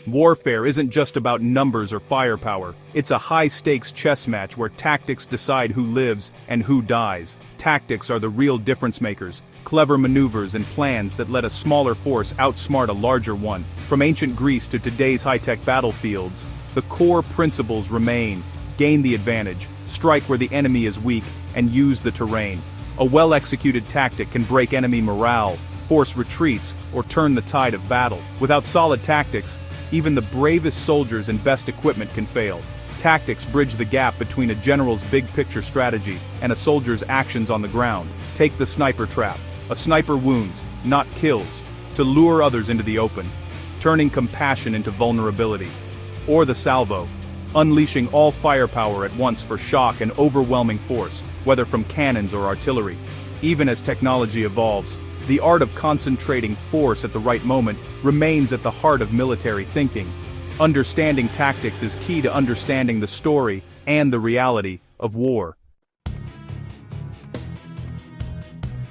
Warfare isn't just about numbers or firepower, it's a high-stakes chess match where tactics decide who lives and who dies. Tactics are the real difference makers, clever maneuvers and plans that let a smaller force outsmart a larger one. From ancient Greece to today's high-tech battlefields, the core principles remain: gain the advantage, strike where the enemy is weak, and use the terrain. A well-executed tactic can break enemy morale, force retreats, or turn the tide of battle. Without solid tactics, even the bravest soldiers and best equipment can fail. Tactics bridge the gap between a general's big-picture strategy and a soldier's actions on the ground. Take the sniper trap. A sniper wounds, not kills, to lure others into the open, turning compassion into vulnerability. Or the salvo, unleashing all firepower at once for shock and overwhelming force, whether from cannons or artillery. Even as technology evolves, the art of concentrating force at the right moment remains at the heart of military thinking. Understanding tactics is key to understanding the story and the reality of war.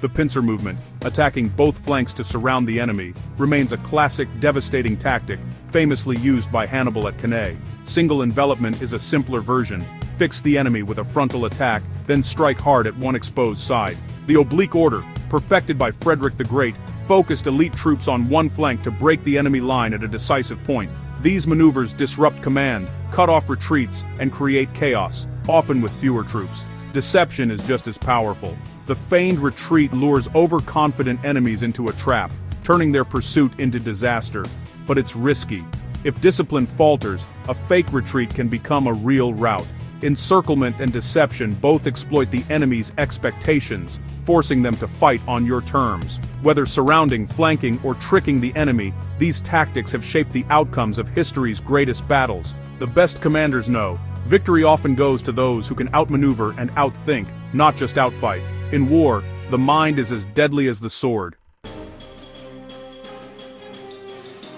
The pincer movement, attacking both flanks to surround the enemy, remains a classic, devastating tactic, famously used by Hannibal at Cannae. Single envelopment is a simpler version. Fix the enemy with a frontal attack, then strike hard at one exposed side. The oblique order, perfected by Frederick the Great, focused elite troops on one flank to break the enemy line at a decisive point. These maneuvers disrupt command, cut off retreats, and create chaos, often with fewer troops. Deception is just as powerful. The feigned retreat lures overconfident enemies into a trap, turning their pursuit into disaster. But it's risky. If discipline falters, a fake retreat can become a real rout. Encirclement and deception both exploit the enemy's expectations, forcing them to fight on your terms. Whether surrounding, flanking, or tricking the enemy, these tactics have shaped the outcomes of history's greatest battles. The best commanders know, victory often goes to those who can outmaneuver and outthink, not just outfight. In war, the mind is as deadly as the sword.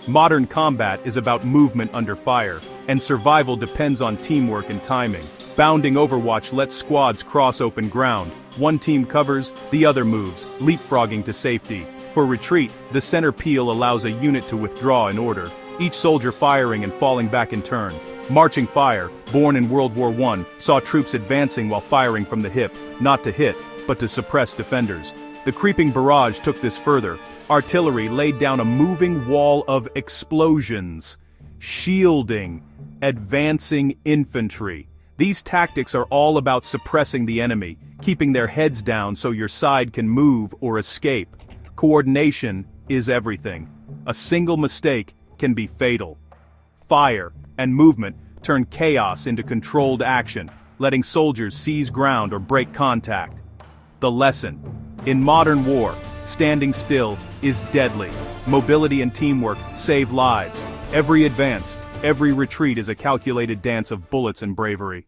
Modern combat is about movement under fire, and survival depends on teamwork and timing. Bounding Overwatch lets squads cross open ground. One team covers, the other moves, leapfrogging to safety. For retreat, the center peel allows a unit to withdraw in order, each soldier firing and falling back in turn. Marching fire, born in World War I, saw troops advancing while firing from the hip, not to hit, but to suppress defenders. The creeping barrage took this further. Artillery laid down a moving wall of explosions, shielding advancing infantry. These tactics are all about suppressing the enemy, keeping their heads down so your side can move or escape. Coordination is everything. A single mistake can be fatal. Fire and movement turn chaos into controlled action, letting soldiers seize ground or break contact. The lesson: in modern war, standing still is deadly. Mobility and teamwork save lives. Every advance, every retreat is a calculated dance of bullets and bravery.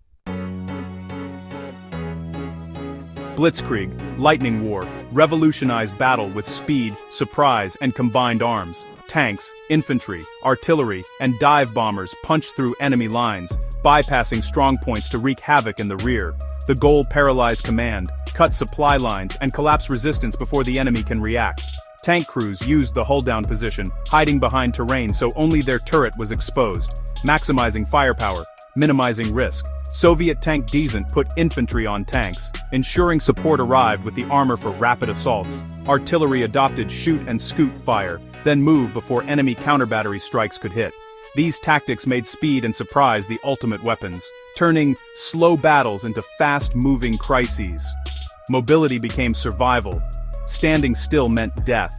Blitzkrieg, Lightning War, revolutionized battle with speed, surprise, and combined arms. Tanks, infantry, artillery, and dive bombers punched through enemy lines, bypassing strongpoints to wreak havoc in the rear. The goal: paralyze command, cut supply lines, and collapse resistance before the enemy can react. Tank crews used the hull-down position, hiding behind terrain so only their turret was exposed, maximizing firepower, minimizing risk. Soviet Tank Descent put infantry on tanks, ensuring support arrived with the armor for rapid assaults. Artillery adopted shoot and scoot fire, then move before enemy counter-battery strikes could hit. These tactics made speed and surprise the ultimate weapons, turning slow battles into fast-moving crises. Mobility became survival. Standing still meant death.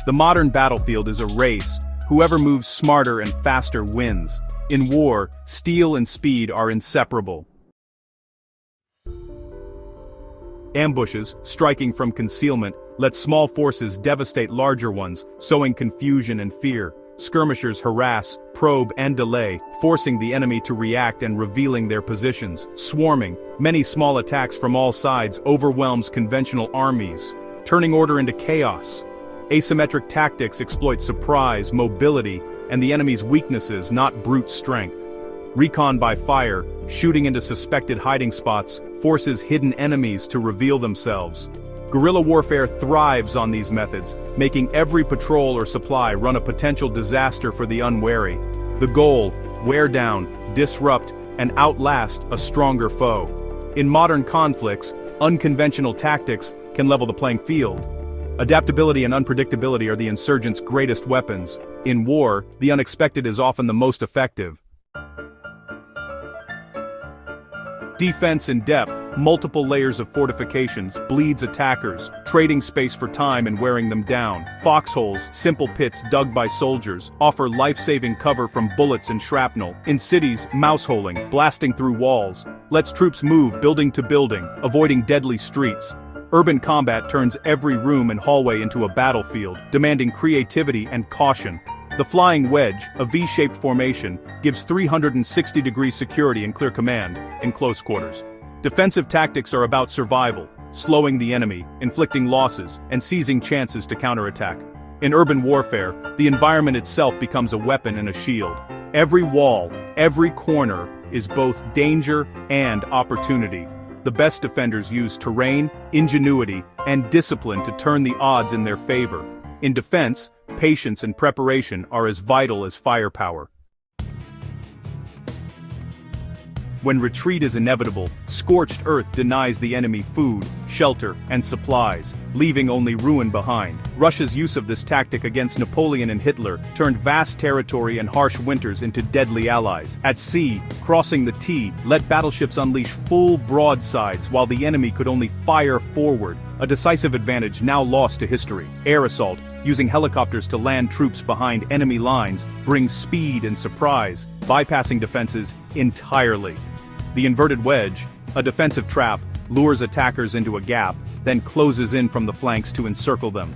The modern battlefield is a race. Whoever moves smarter and faster wins. In war, steel and speed are inseparable. Ambushes, striking from concealment, let small forces devastate larger ones, sowing confusion and fear. Skirmishers harass, probe, and delay, forcing the enemy to react and revealing their positions. Swarming, many small attacks from all sides, overwhelms conventional armies, turning order into chaos. Asymmetric tactics exploit surprise, mobility, and the enemy's weaknesses, not brute strength. Recon by fire, shooting into suspected hiding spots, forces hidden enemies to reveal themselves. Guerrilla warfare thrives on these methods, making every patrol or supply run a potential disaster for the unwary. The goal: wear down, disrupt, and outlast a stronger foe. In modern conflicts, unconventional tactics can level the playing field. Adaptability and unpredictability are the insurgents' greatest weapons. In war, the unexpected is often the most effective. Defense in depth, multiple layers of fortifications, bleeds attackers, trading space for time and wearing them down. Foxholes, simple pits dug by soldiers, offer life-saving cover from bullets and shrapnel. In cities, mouseholing, blasting through walls, lets troops move building to building, avoiding deadly streets. Urban combat turns every room and hallway into a battlefield, demanding creativity and caution. The flying wedge, a V-shaped formation, gives 360-degree security and clear command in close quarters. Defensive tactics are about survival, slowing the enemy, inflicting losses, and seizing chances to counterattack. In urban warfare, the environment itself becomes a weapon and a shield. Every wall, every corner, is both danger and opportunity. The best defenders use terrain, ingenuity, and discipline to turn the odds in their favor. In defense, patience and preparation are as vital as firepower. When retreat is inevitable, scorched earth denies the enemy food, shelter, and supplies, leaving only ruin behind. Russia's use of this tactic against Napoleon and Hitler turned vast territory and harsh winters into deadly allies. At sea, crossing the T let battleships unleash full broadsides while the enemy could only fire forward, a decisive advantage now lost to history. Air assault, using helicopters to land troops behind enemy lines, brings speed and surprise, bypassing defenses entirely. The inverted wedge, a defensive trap, lures attackers into a gap, then closes in from the flanks to encircle them.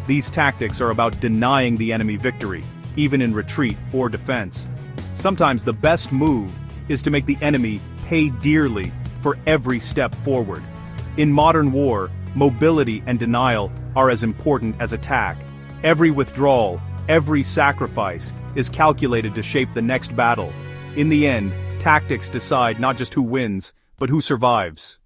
These tactics are about denying the enemy victory, even in retreat or defense. Sometimes the best move is to make the enemy pay dearly for every step forward. In modern war, mobility and denial are as important as attack. Every withdrawal, every sacrifice, is calculated to shape the next battle. In the end, tactics decide not just who wins, but who survives.